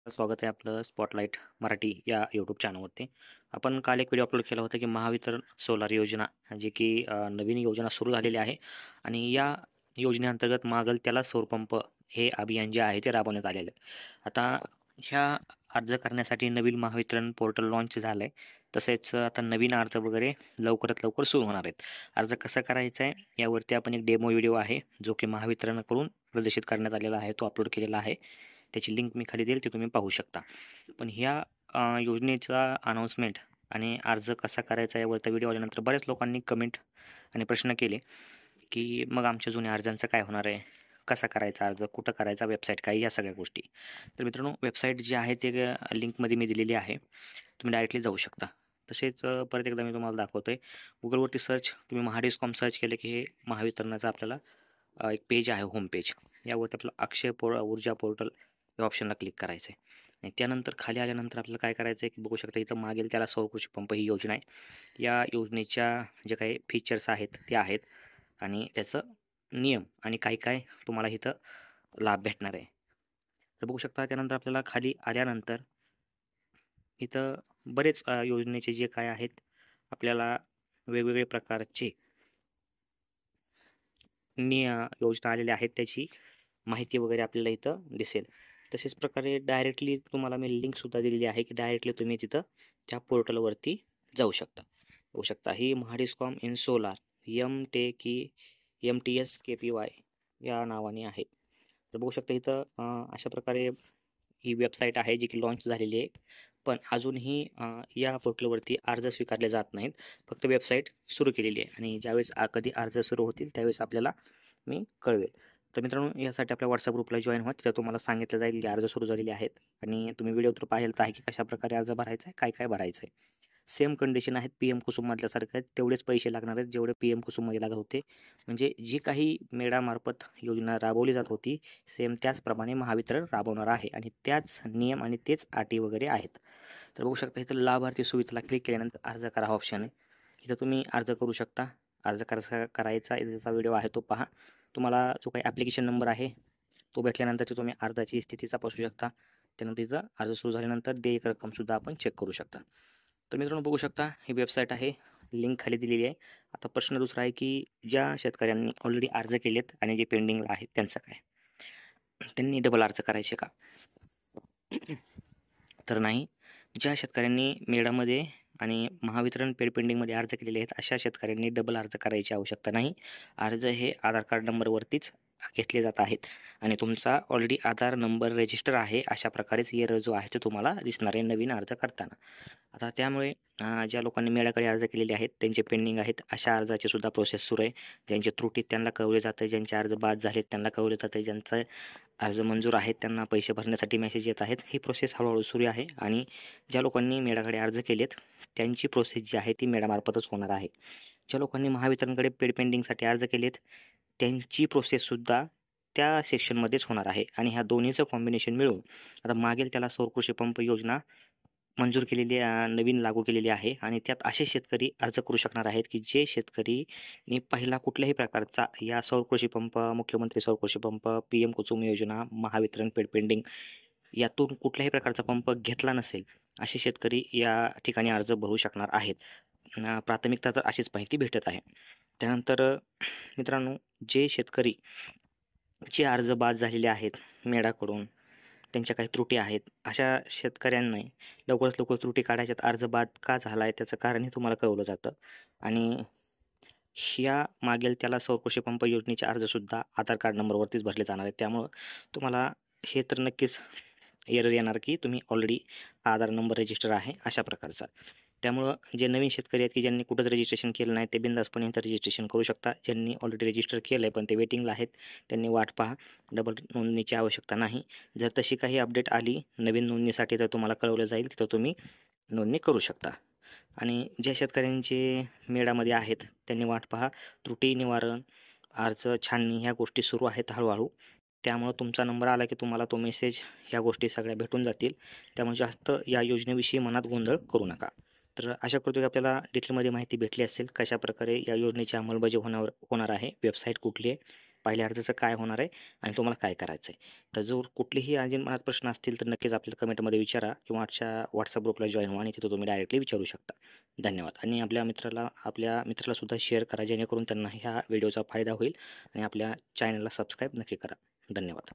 स्वागत आहे आपलं स्पॉटलाईट मराठी या यूट्यूब चॅनलवरती. आपण काल एक व्हिडिओ अपलोड केला होता की महावितरण सोलार योजना जी की नवीन योजना सुरू झालेली आहे आणि या योजनेअंतर्गत मागल त्याला सौरपंप हे अभियान जे आहे ते राबवण्यात आलेलं आहे. आता ह्या अर्ज करण्यासाठी नवीन महावितरण पोर्टल लॉन्च झालं आहे. तसेच आता नवीन अर्ज वगैरे लवकरात लवकर सुरू होणार आहेत. अर्ज कसा करायचा आहे यावरती आपण एक डेमो व्हिडिओ आहे जो की महावितरणाकडून प्रदर्शित करण्यात आलेला आहे, तो अपलोड केलेला आहे. त्याची लिंक मी खाली देईल, ते तुम्ही पाहू शकता. पण ह्या योजनेचा अनाऊन्समेंट आणि अर्ज कसा करायचा यावरचा व्हिडिओ आल्यानंतर बऱ्याच लोकांनी कमेंट आणि प्रश्न केले की मग आमच्या जुन्या अर्जांचं काय होणार आहे, कसा करायचा अर्ज, कुठं करायचा, वेबसाईट काय, या सगळ्या गोष्टी. तर मित्रांनो, वेबसाईट जी आहे ते लिंकमध्ये मी दिलेली आहे, तुम्ही डायरेक्टली जाऊ शकता. तसेच परत एकदा मी तुम्हाला दाखवतोय. गुगलवरती सर्च, तुम्ही महाडिस्कॉम सर्च केलं की हे महावितरणाचं आपल्याला एक पेज आहे, होम पेज. यावरती आपल्याला अक्षय ऊर्जा पोर्टल या ऑप्शनला क्लिक करायचं आहे आणि त्यानंतर खाली आल्यानंतर आपल्याला काय करायचं आहे की बघू शकता इथं मागेल त्याला सौर कृषी पंप ही योजना आहे. या योजनेच्या जे काही फीचर्स आहेत ते आहेत आणि त्याचं नियम आणि काय काय तुम्हाला इथं लाभ भेटणार आहे. तर बघू शकता. त्यानंतर आपल्याला खाली आल्यानंतर इथं बरेच योजनेचे जे काय आहेत आपल्याला वेगवेगळे प्रकारचे योजना आलेल्या आहेत त्याची माहिती वगैरे आपल्याला इथं दिसेल. तसेच प्रकारे डायरेक्टली तुम्हाला मी लिंकसुद्धा दिलेली आहे की डायरेक्टली तुम्ही तिथं त्या पोर्टलवरती जाऊ शकता. होऊ शकता ही महाडिस्कॉम इन सोलार MTS-KPY या नावाने आहे. तर बघू शकता इथं अशा प्रकारे ही वेबसाईट आहे जी की लॉन्च झालेली आहे. पण अजूनही या पोर्टलवरती अर्ज स्वीकारले जात नाहीत. फक्त वेबसाईट सुरू केलेली आहे आणि ज्यावेळेस कधी अर्ज सुरू होतील त्यावेळेस आपल्याला मी कळवेल. तर मित्रांनो, यासाठी आपल्या व्हॉट्सअप ग्रुपला जॉईन व्हा. तिथं तुम्हाला सांगितलं जाईल की अर्ज सुरू झालेले आहेत आणि तुम्ही व्हिडिओ तर पाहिलं आहे की कशाप्रकारे अर्ज भरायचा आहे, काय काय भरायचं आहे. सेम कंडिशन आहेत PM कुसुममधल्यासारखं आहेत. तेवढेच पैसे लागणार आहेत जेवढे PM कुसुममध्ये लागत होते. म्हणजे जी काही मेळामार्फत योजना राबवली जात होती सेम त्याचप्रमाणे महावितरण राबवणार आहे आणि त्याच नियम आणि तेच अटी वगैरे आहेत. तर बघू शकता इथं लाभार्थी सुविधेला क्लिक केल्यानंतर अर्ज करा हा ऑप्शन आहे. इथं तुम्ही अर्ज करू शकता. अर्ज कसा करायचा याचा व्हिडिओ आहे तो पहा. तुम्हाला जो काही ॲप्लिकेशन नंबर आहे तो भेटल्यानंतर ते तुम्ही अर्जाची स्थिती तपासू शकता. त्यानंतर तिथं अर्ज सुरू झाल्यानंतर देयक रक्कमसुद्धा आपण चेक करू शकता. तर मित्रांनो, बघू शकता ही वेबसाईट आहे, लिंक खाली दिलेली आहे. आता प्रश्न दुसरा आहे की ज्या शेतकऱ्यांनी ऑलरेडी अर्ज केलेत आणि जे पेंडिंगला आहेत त्यांचं काय, त्यांनी डबल अर्ज करायचे का? तर नाही. ज्या शेतकऱ्यांनी मेळामध्ये आणि महावितरण पेंडिंगमध्ये अर्ज केलेले आहेत अशा शेतकऱ्यांनी डबल अर्ज करायची आवश्यकता नाही. अर्ज हे आधार कार्ड नंबरवरतीच घेतले जात आहेत आणि तुमचा ऑलरेडी आधार नंबर रजिस्टर आहे अशा प्रकारेच एरर जो आहे तो तुम्हाला दिसणार आहे नवीन अर्ज करताना. आता त्यामुळे ज्या लोकांनी मेळाकडे अर्ज केलेले आहेत त्यांचे पेंडिंग आहेत अशा अर्जाची सुद्धा प्रोसेस सुरू आहे. ज्यांचे त्रुटीत त्यांना कळवले जातं, ज्यांचे अर्ज बाद झालेत त्यांना कळवले जातं, ज्यांचा अर्ज मंजूर आहेत त्यांना पैसे भरण्यासाठी मेसेज येत आहेत. ही प्रोसेस हळूहळू सुरू आहे आणि ज्या लोकांनी मेळाकडे अर्ज केलेत त्यांची प्रोसेस जी आहे ती मेळामार्फतच होणार आहे. ज्या लोकांनी महावितरणकडे पेंडिंगसाठी अर्ज केलेत त्यांची प्रोसेससुद्धा त्या सेक्शनमध्येच होणार आहे आणि ह्या दोन्हीचं कॉम्बिनेशन मिळून आता मागेल त्याला सौर कृषी पंप योजना मंजूर केलेली नवीन लागू केलेली आहे आणि त्यात असे शेतकरी अर्ज करू शकणार आहेत की जे शेतकरीने पहिला कुठल्याही प्रकारचा या सौर कृषी पंप, मुख्यमंत्री सौर कृषी पंप, PM कुसुम योजना, महावितरण पेंडिंग यातून कुठल्याही प्रकारचा पंप घेतला नसेल असे शेतकरी या ठिकाणी अर्ज भरू शकणार आहेत. प्राथमिकता तर अशीच माहिती भेटत आहे. त्यानंतर मित्रांनो, जे शेतकरी जे अर्ज बाद झालेले आहेत मेळाकडून, त्यांच्या काही त्रुटी आहेत अशा शेतकऱ्यांना लवकरात लवकर त्रुटी काढायच्यात. अर्ज बाद का झाला आहे त्याचं कारणही तुम्हाला कळवलं जातं आणि ह्या मागेल त्याला सौर कृषी पंप योजनेचे अर्जसुद्धा आधार कार्ड नंबरवरतीच भरले जाणार आहेत. त्यामुळं तुम्हाला हे तर नक्कीच एरर येणार की तुम्ही ऑलरेडी आधार नंबर रजिस्टर आहे अशा प्रकारचा. त्यामुळं जे नवीन शेतकरी आहेत की ज्यांनी कुठंच रजिस्ट्रेशन केलं नाही ते बिनधास्तपणे इथं रजिस्ट्रेशन करू शकता. ज्यांनी ऑलरेडी रजिस्टर केलं आहे पण ते वेटिंगला आहेत त्यांनी वाट पहा. डबल नोंदणीची आवश्यकता नाही. जर तशी काही अपडेट आली नवीन नोंदणीसाठी तर तुम्हाला कळवलं जाईल, तिथं तुम्ही नोंदणी करू शकता. आणि ज्या शेतकऱ्यांचे मेळामध्ये आहेत त्यांनी वाट पहा. त्रुटी निवारण, अर्ज छाननी ह्या गोष्टी सुरू आहेत हळूहळू. त्यामुळं तुमचा नंबर आला की तुम्हाला तो मेसेज ह्या गोष्टी सगळ्या भेटून जातील. त्यामुळे जास्त या योजनेविषयी मनात गोंधळ करू नका. तर अशा करतो की आपल्याला डिटेलमध्ये माहिती भेटली असेल कशाप्रकारे या योजनेची अंमलबजावणी होणार आहे, वेबसाईट कुठली आहे, पहिल्या अर्जाचं काय होणार आहे आणि तुम्हाला काय करायचं आहे. तर जर कुठलेही अजून मनात प्रश्न असतील तर नक्कीच आपल्याला कमेंटमध्ये विचारा किंवा व्हॉट्सअप ग्रुपला जॉईन व्हा आणि तिथं तुम्ही डायरेक्टली विचारू शकता. धन्यवाद. आणि आपल्या मित्राला सुद्धा शेअर करा जेणेकरून त्यांना ह्या व्हिडिओचा फायदा होईल आणि आपल्या चॅनलला सबस्क्राईब नक्की करा. धन्यवाद.